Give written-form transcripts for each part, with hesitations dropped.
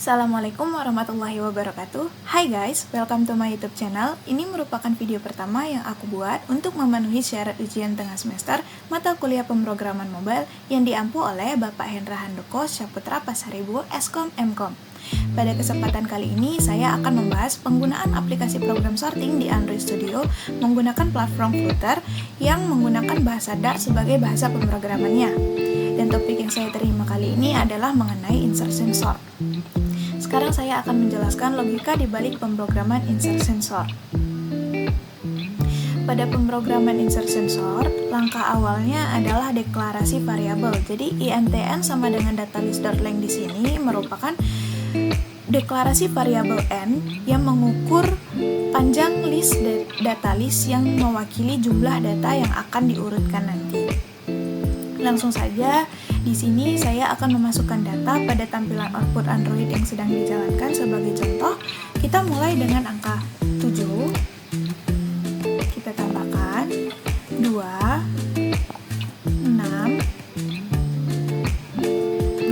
Assalamualaikum warahmatullahi wabarakatuh. Hai guys, welcome to my YouTube channel. Ini merupakan video pertama yang aku buat untuk memenuhi syarat ujian tengah semester mata kuliah pemrograman mobile yang diampu oleh Bapak Hendra Handoko Syaputra Pasaribu Eskom Mkom. Pada kesempatan kali ini, saya akan membahas penggunaan aplikasi program sorting di Android Studio menggunakan platform Flutter yang menggunakan bahasa Dart sebagai bahasa pemrogramannya. Dan topik yang saya terima kali ini adalah mengenai insertion sort. Sekarang saya akan menjelaskan logika di balik pemrograman insertion sort. Pada pemrograman insertion sort, langkah awalnya adalah deklarasi variabel. Jadi intn sama dengan datalist.length di sini merupakan deklarasi variabel n yang mengukur panjang list datalist yang mewakili jumlah data yang akan diurutkan nanti. Langsung saja, di sini saya akan memasukkan data pada tampilan output Android yang sedang dijalankan. Sebagai contoh, kita mulai dengan angka 7, kita tambahkan 2, 6,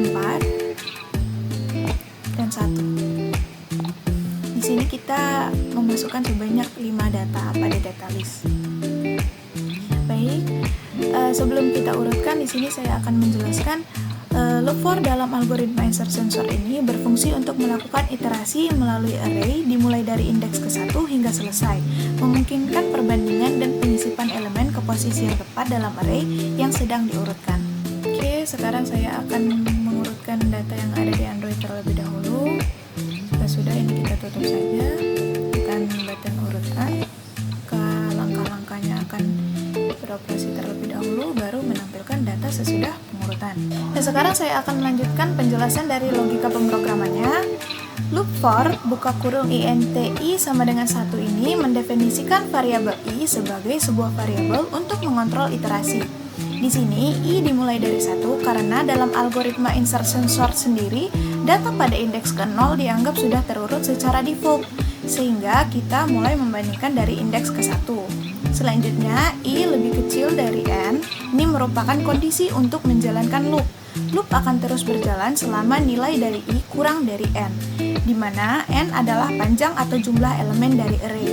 4, dan 1. Di sini kita memasukkan sebanyak 5 data pada data list. Baik, sebelum kita urutkan, di sini saya akan menjelaskan loop for dalam algoritma insertion sort ini berfungsi untuk melakukan iterasi melalui array dimulai dari indeks ke-1 hingga selesai, memungkinkan perbandingan dan penyisipan elemen ke posisi yang tepat dalam array yang sedang diurutkan. Oke, sekarang saya akan mengurutkan data yang ada di Android terlebih dahulu. Jika sudah, ini kita tutup saja, tekan button urutan, langkah-langkahnya akan beroperasi terlebih dahulu, baru menampilkan data sesudah pengurutan. Dan sekarang saya akan melanjutkan penjelasan dari logika pemrogramannya. Loop for buka kurung inti sama dengan 1 ini mendefinisikan variabel i sebagai sebuah variabel untuk mengontrol iterasi. Di sini i dimulai dari 1 karena dalam algoritma insertion sort sendiri data pada indeks ke-0 dianggap sudah terurut secara default, sehingga kita mulai membandingkan dari indeks ke-1. Selanjutnya, i lebih kecil dari n. Ini merupakan kondisi untuk menjalankan loop. Loop akan terus berjalan selama nilai dari i kurang dari n, di mana n adalah panjang atau jumlah elemen dari array.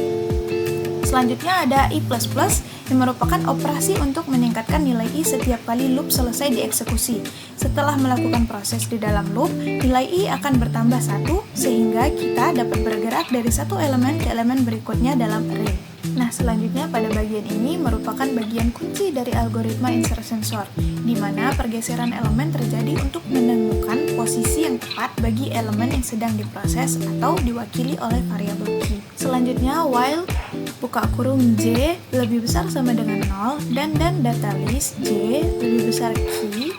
Selanjutnya ada i++ yang merupakan operasi untuk meningkatkan nilai i setiap kali loop selesai dieksekusi. Setelah melakukan proses di dalam loop, nilai i akan bertambah 1 sehingga kita dapat bergerak dari satu elemen ke elemen berikutnya dalam array. Nah, selanjutnya pada bagian ini merupakan bagian kunci dari algoritma insertion sort, di mana pergeseran elemen terjadi untuk menemukan posisi yang tepat bagi elemen yang sedang diproses atau diwakili oleh variabel key. Selanjutnya, while buka kurung j lebih besar sama dengan 0 dan data list j lebih besar key.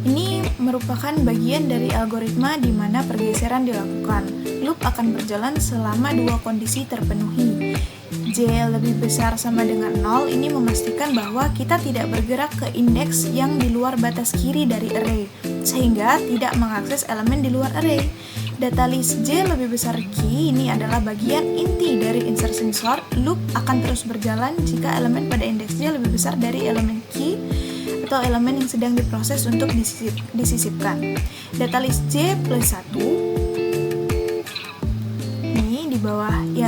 Ini merupakan bagian dari algoritma di mana pergeseran dilakukan. Loop akan berjalan selama dua kondisi terpenuhi. J lebih besar sama dengan 0 ini memastikan bahwa kita tidak bergerak ke indeks yang di luar batas kiri dari array, sehingga tidak mengakses elemen di luar array. Data list J lebih besar key ini adalah bagian inti dari insertion sort. Loop akan terus berjalan jika elemen pada indeks J lebih besar dari elemen key atau elemen yang sedang diproses untuk disisipkan. Data list J plus 1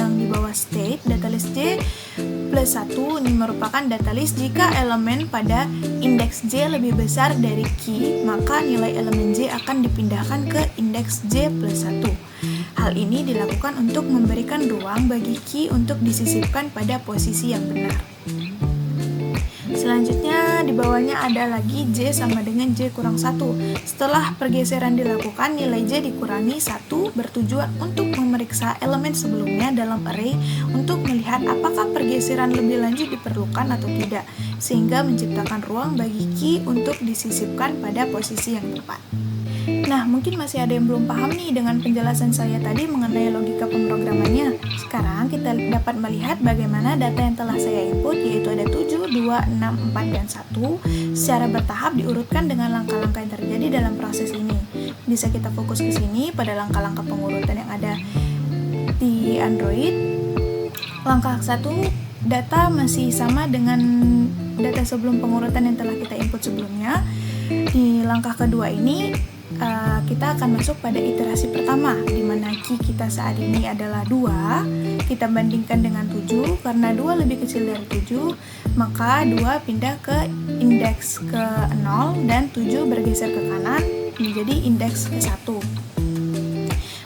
di bawah state, data list J plus 1 ini merupakan data list jika elemen pada indeks J lebih besar dari key, maka nilai elemen J akan dipindahkan ke indeks J plus 1. Hal ini dilakukan untuk memberikan ruang bagi key untuk disisipkan pada posisi yang benar. Selanjutnya di bawahnya ada lagi J sama dengan J kurang 1. Setelah pergeseran dilakukan, nilai J dikurangi 1 bertujuan untuk memeriksa elemen sebelumnya dalam array untuk melihat apakah pergeseran lebih lanjut diperlukan atau tidak, sehingga menciptakan ruang bagi key untuk disisipkan pada posisi yang tepat. Nah, mungkin masih ada yang belum paham nih dengan penjelasan saya tadi mengenai logika pemrogramannya. Sekarang kita dapat melihat bagaimana data yang telah saya input, yaitu ada 7, 2, 6, 4, dan 1 secara bertahap diurutkan dengan langkah-langkah yang terjadi dalam proses ini. Bisa kita fokus ke sini pada langkah-langkah pengurutan yang ada di Android. Langkah 1, data masih sama dengan data sebelum pengurutan yang telah kita input sebelumnya. Di langkah kedua ini kita akan masuk pada iterasi pertama, di mana Q kita saat ini adalah 2. Kita bandingkan dengan 7, karena 2 lebih kecil dari 7, maka 2 pindah ke indeks ke 0 dan 7 bergeser ke kanan menjadi indeks ke 1.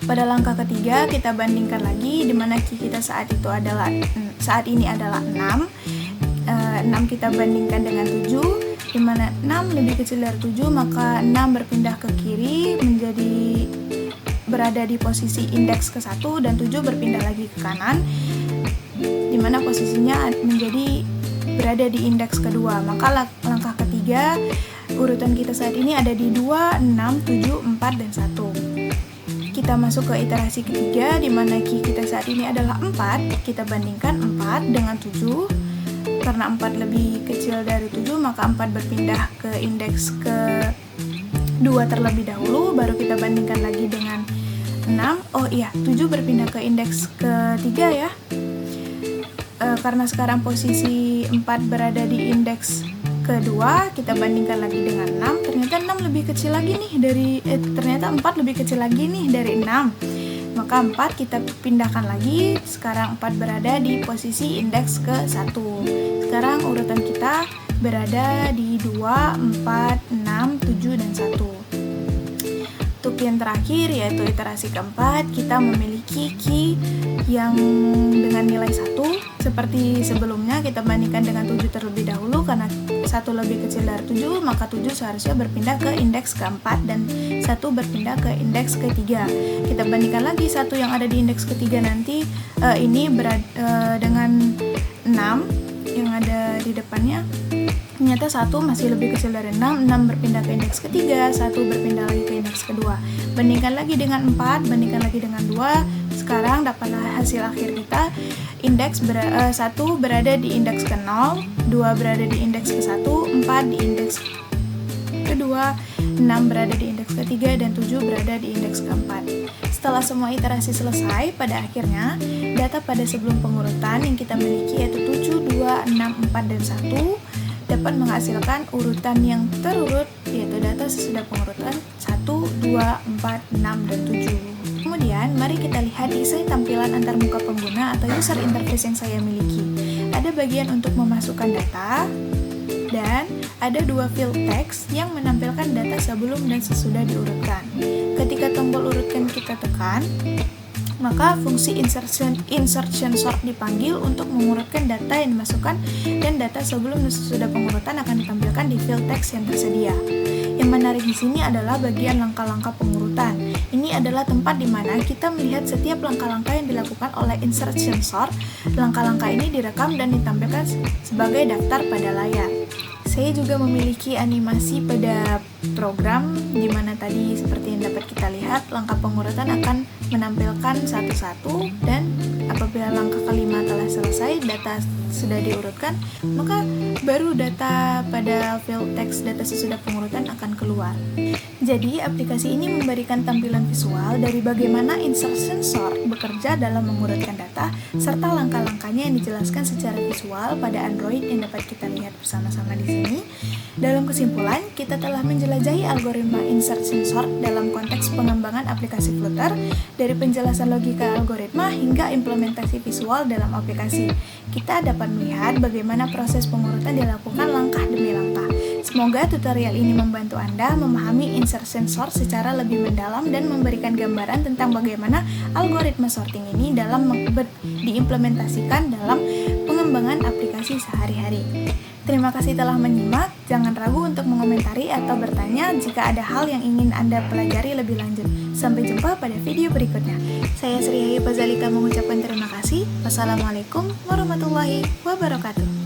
Pada langkah ketiga kita bandingkan lagi, di mana Q kita saat ini adalah 6. 6 kita bandingkan dengan 7, di mana 6 lebih kecil dari 7, maka 6 berpindah ke kiri menjadi berada di posisi indeks ke 1 dan 7 berpindah lagi ke kanan, di mana posisinya menjadi berada di indeks kedua. Maka langkah ketiga urutan kita saat ini ada di 2, 6, 7, 4, dan 1. Kita masuk ke iterasi ketiga, di mana Q kita saat ini adalah 4. Kita bandingkan 4 dengan 7. Karena 4 lebih kecil dari 7, maka 4 berpindah ke indeks ke 2 terlebih dahulu, baru kita bandingkan lagi dengan 6. 7 berpindah ke indeks ke 3 ya. Karena sekarang posisi 4 berada di indeks kedua, kita bandingkan lagi dengan 6. Ternyata 6 lebih kecil lagi nih ternyata 4 lebih kecil lagi nih dari 6. Maka 4 kita pindahkan lagi. Sekarang 4 berada di posisi indeks ke 1. Sekarang urutan kita berada di 2, 4, 6, 7, dan 1. Untuk yang terakhir yaitu iterasi keempat, kita memiliki Q yang dengan nilai 1. Seperti sebelumnya kita bandingkan dengan 7 terlebih dahulu, karena 1 lebih kecil dari 7, maka 7 seharusnya berpindah ke indeks keempat dan 1 berpindah ke indeks ketiga. Kita bandingkan lagi 1 yang ada di indeks ketiga nanti ini dengan 6 yang ada di depannya. Ternyata 1 masih lebih kecil dari 6, 6 berpindah ke indeks ketiga, 1 berpindah lagi ke indeks kedua. Bandingkan lagi dengan 4, bandingkan lagi dengan 2, sekarang dapatlah hasil akhir kita. 1 berada di indeks ke 0, 2 berada di indeks ke 1, 4 di indeks kedua, 6 berada di indeks ketiga, dan 7 berada di indeks keempat. Setelah semua iterasi selesai, pada akhirnya data pada sebelum pengurutan yang kita miliki yaitu 7, 2, 6, 4, dan 1 dapat menghasilkan urutan yang terurut, yaitu data sesudah pengurutan 1, 2, 4, 6, dan 7. Kemudian, mari kita lihat desain tampilan antarmuka pengguna atau user interface yang saya miliki. Ada bagian untuk memasukkan data, dan ada 2 field text yang menampilkan data sebelum dan sesudah diurutkan. Ketika tombol urutkan kita tekan, maka fungsi insertion sort dipanggil untuk mengurutkan data yang dimasukkan, dan data sebelum dan sesudah pengurutan akan ditampilkan di field text yang tersedia. Yang menarik di sini adalah bagian langkah-langkah pengurutan. Ini adalah tempat di mana kita melihat setiap langkah-langkah yang dilakukan oleh insertion sort. Langkah-langkah ini direkam dan ditampilkan sebagai daftar pada layar. Saya juga memiliki animasi pada program, di mana tadi seperti yang dapat kita lihat, langkah pengurutan akan menampilkan satu-satu, dan apabila langkah kelima telah selesai, data sudah diurutkan, maka baru data pada field text data sesudah pengurutan akan keluar. Jadi, aplikasi ini memberikan tampilan visual dari bagaimana insertion sort bekerja dalam mengurutkan data, serta langkah-langkahnya yang dijelaskan secara visual pada Android yang dapat kita lihat bersama-sama di sini. Dalam kesimpulan, kita telah menjelajahi algoritma insertion sort dalam konteks pengembangan aplikasi Flutter, dari penjelasan logika algoritma hingga implementasi visual dalam aplikasi. Kita dapat melihat bagaimana proses pengurutan dilakukan langkah demi langkah. Semoga tutorial ini membantu Anda memahami insertion sort secara lebih mendalam dan memberikan gambaran tentang bagaimana algoritma sorting ini diimplementasikan dalam pengembangan aplikasi sehari-hari. Terima kasih telah menyimak. Jangan ragu untuk mengomentari atau bertanya jika ada hal yang ingin Anda pelajari lebih lanjut. Sampai jumpa pada video berikutnya. Saya Sri Hayu Pazalika mengucapkan terima kasih. Wassalamualaikum warahmatullahi wabarakatuh.